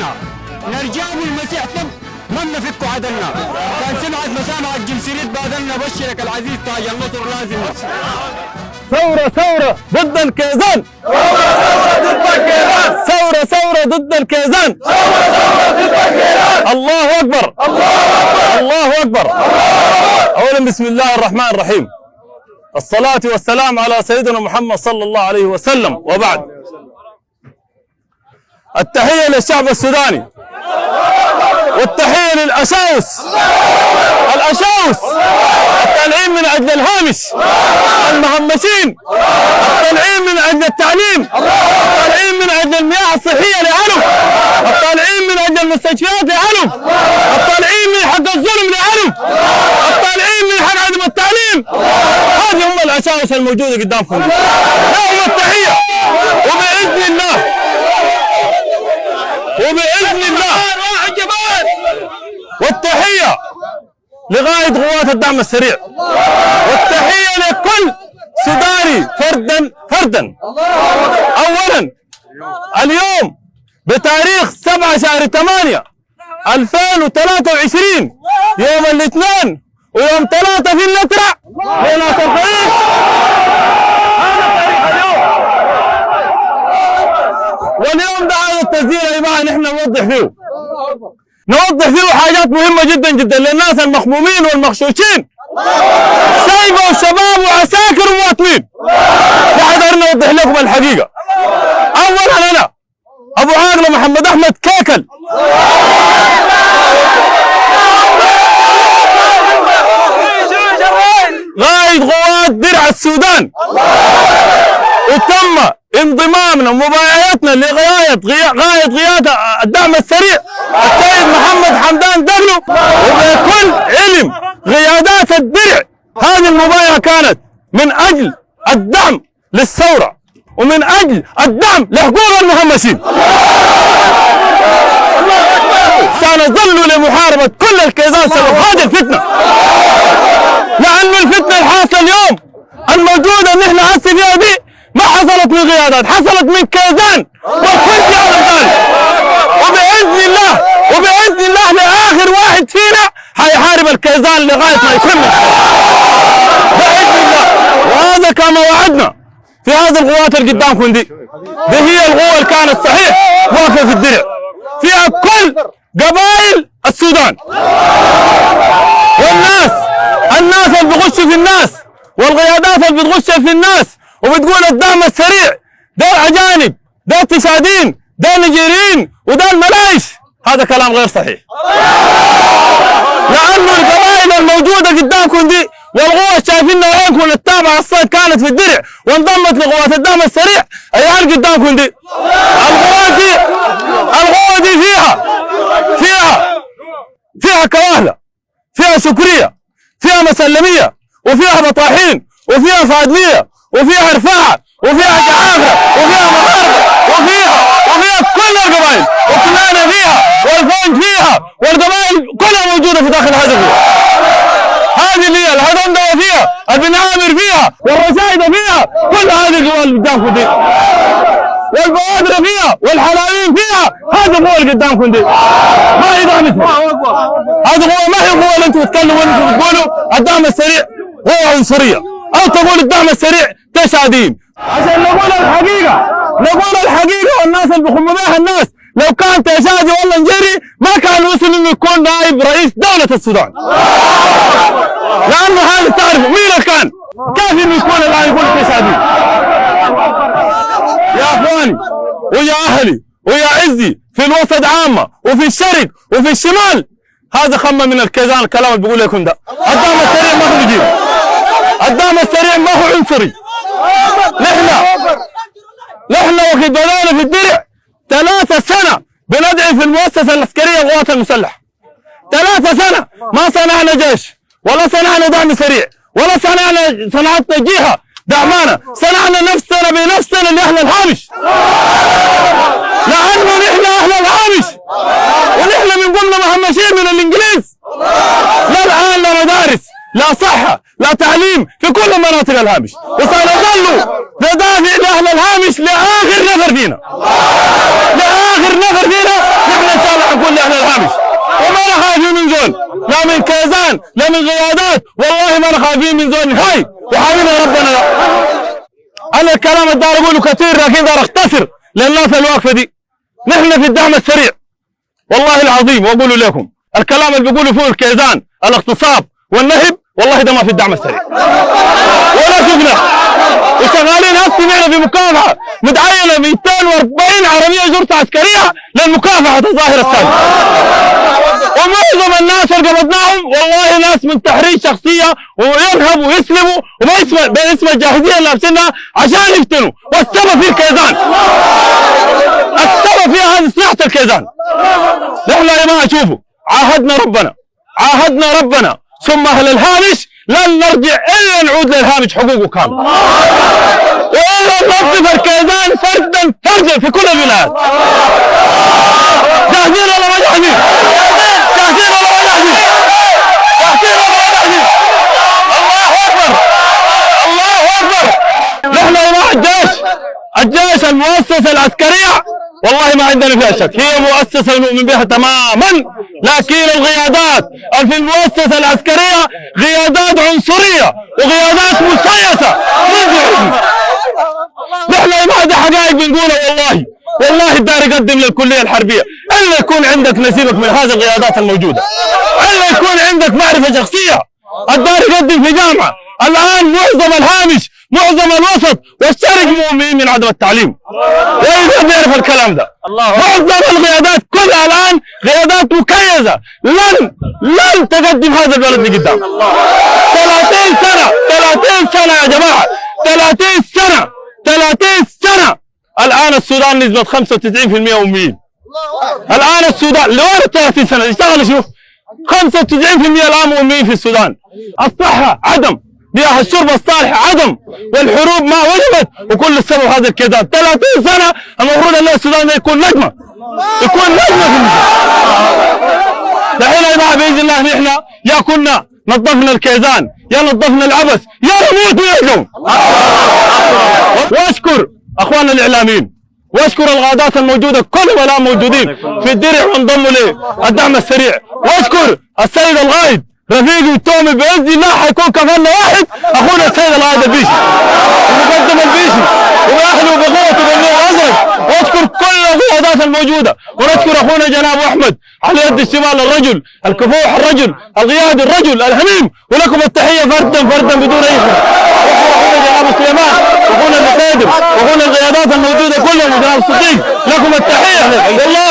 عدلنا، نرجع المسيح طب ما نفك عدلنا، كان سمعت مسامع الجنسيات بادلنا. بشرك العزيز تاج النصر لازم نفسي. ثورة ضد الكيزان، ثورة ضد الكيزان. الله أكبر، الله أكبر. أولا بسم الله الرحمن الرحيم، الصلاة والسلام على سيدنا محمد صلى الله عليه وسلم، وبعد. التحية للشعب السوداني، والتحية للأشاوس، التنعيم من أجل الهامش، المهمشين، التنعيم من أجل التعليم، التنعيم من أجل المياه الصحية لعلم، التنعيم من أجل المستشفيات لعلم، التنعيم من حق الظلم لعلم، التنعيم من حق عدم التعليم. هذه هم الأشاوس الموجودة قدامكم، لهم التحية. وبإذن الله والتحية لغاية قوات الدعم السريع، والتحية لكل سوداني فردا. أولا اليوم بتاريخ 7 شهر 8 2023 يوم الاثنين ويوم 3 في النترة بين الطريق. هذا تاريخ اليوم، واليوم ده هذا التسجيل يا جماعة نحن نوضح فيه حاجات مهمة جدا للناس المخمومين والمغشوشين، شايبة وشباب وعساكر ومواطنين. نقدر نوضح لكم الحقيقة. أولا أنا أبو عاقلة محمد أحمد كيكل، قائد قوات درع السودان، وتم انضمامنا ومبايعتنا لقائد قيادة الدعم السريع السيد محمد حمدان دغلو. وبكل علم قيادات الدرع هذه المبايعة كانت من أجل الدعم للثورة ومن أجل الدعم لحقوق المهمشين. سنظل لمحاربة كل الكيزان سبب هذه الفتنة، لأن الفتنة الحاصلة اليوم الموجودة اللي احنا هسه فيها دي ما حصلت من قيادات، حصلت من كيزان، والكل يعلم ذلك. وبإذن الله لآخر واحد فينا حيحارب الكيزان لغاية ما يكمل بإذن الله. وهذا كما وعدنا في هذه القوات اللي قدامكم دي هي القوة اللي كانت صحيح واقفة في الدرع، فيها كل قبائل السودان، والناس اللي بيغشوا في الناس، والقيادات اللي بتغش في الناس وبتقول الدعم السريع ده اجانب، ده اقتصاديين، ده نيجيريين، وده الملايش. هذا كلام غير صحيح، لانه القبائل الموجوده قدامكم دي والقوة شايفينها عينكم التابعه الصيد كانت في الدرع وانضمت لقوات الدعم السريع. عيال قدامكم دي القوة دي فيها كواهله، فيها شكريه، فيها مسلميه، وفيها بطاحين، وفيها فادليه، وفيها رفاعه، وفيها جعافره، وفيها مغاربه، وفيها كل القبائل، وكلنا فيها، والفونج فيها، والقبائل كلها موجوده في داخل هذه القوة. هذه اللي الهضندوه فيها، البنعامر فيها، والرشايده فيها، كل هذه القوى اللي قدامكم دي، والبوادره فيها، والحلاوين فيها. هذه القوى اللي قدامكم دي ما هي دعمتها، هذه القوى ما هي القوى اللي انتم تتكلموا وانتم تقولوا الدعم السريع هو عنصريه، او تقول الدعم السريع تشادين. عشان نقول الحقيقه والناس اللي بيخموا بها الناس، لو كان تشادي والله نجري ما كان وصل انه يكون نائب رئيس دولة السودان، لانه هذا تعرفوا مين اللي كان كيف انه يكون الان يقول تشادي. يا اخواني ويا اهلي ويا عزي في الوسط عامه وفي الشرق وفي الشمال، هذا خمه من الكيزان الكلام اللي بقول لكم ده. الدعم السريع ما هو نجيب، الدعم السريع ما هو عنصري. نحن وقت بدأنا في الدرع 3 سنة بندعي في المؤسسة العسكرية القوات المسلحة، 3 سنة ما صنعنا جيش ولا صنعنا دعم سريع ولا صنعتنا جهة دعمانا، صنعنا نفسنا بنفسنا لأهل الهامش، لأنه نحن أهل الهامش ونحن من ضمن مهمشين من الإنجليز. لا الآن لا مدارس، لا صحة، لا تعليم في كل مناطق الهامش، وسنظل ندافع لأهل الهامش لآخر نفر فينا، نحن حنكون احنا الهامش، وما خايفين من زول، لا من كيزان لا من قيادات، والله ما خايفين من زول نهائي، وحامينا ربنا. انا الكلام اللي دار اقوله كثير لكن دار اختصر للناس الواقفه دي. نحن في الدعم السريع والله العظيم، واقول لكم الكلام اللي بيقولوا فيه الكيزان الاغتصاب والنهب والله ده ما في الدعم السريع ولا شفنا. وشغالين هسه معنا في مكافحه متعينه 240 عربيه شرطه عسكريه للمكافحه الظاهره السابقه. ومعظم الناس اللي قبضناهم والله ناس من تحرير شخصيه ويرهبوا ويسلموا باسم الجاهزيه اللي لابسينها عشان يفتنوا، والسبب في الكيزان. السبب فيها هذه سلاحة الكيزان. نحن يا جماعه شوفوا، عاهدنا ربنا ثم اهل الهامش لن نرجع الا نعود للهامش حقوقه كامله. والا نوقف الكيزان فردا في كل الولايات. جاهزين ولا ما جاهزين؟ جاهزين ولا ما جاهزين؟ جاهزين ولا ما جاهزين؟ الله اكبر الله اكبر. نحن يا جماعه الجيش المؤسسه العسكريه والله ما عندنا فيها شك، هي مؤسسة نؤمن بها تماما، لكن القيادات في المؤسسة العسكرية قيادات عنصرية وقيادات مسيسة. نحن ما هذه حقائق بنقولها والله الدار يقدم للكلية الحربية إلا يكون عندك نسيبك من هذه القيادات الموجودة، إلا يكون عندك معرفة شخصية. الدار يقدم في جامعة الآن معظم الهامش معظم الوسط والشرق مؤمنين من عدم التعليم، وإذا بيعرف الكلام ده. معظم القيادات كلها الآن قيادات مكيزة لن تقدم هذا البلد لقدام. 30 سنة يا جماعة، 30 سنة. الآن السودان نسبة 95% أميين. الآن السودان لوين 30 سنة يشتغل شوف 95% الآن أميين في السودان. الصحة عدم، مياه الشرب الصالحة عدم، والحروب ما وجبت، وكل السبب هذا الكيزان. 30 سنة المفروض ان السودان يكون نجمة في المجال. دحين يا جماعة بإذن الله نحن يا كنا نظفنا الكيزان يا نظفنا العبث يا نموت ويرجعوا. واشكر اخواننا الاعلاميين واشكر القادات الموجودة كلهم الان موجودين في الدرع وانضموا للدعم السريع. واشكر السيد القائد رفيقي وتومي باذن الله حيكون كفلنا واحد اخونا السيد القائد البيشي المقدم البيشي واهله بقوته بالنور الازرق. واشكر كل القيادات الموجوده، ونشكر اخونا جناب احمد على يد الشمال الرجل الكفوح الرجل القيادي الرجل الحميم، ولكم التحيه فردا بدون اي فرق. واخونا جناب سليمان واخونا المقادم واخونا القيادات الموجوده كلهم وجناب الصديق لكم التحيه والله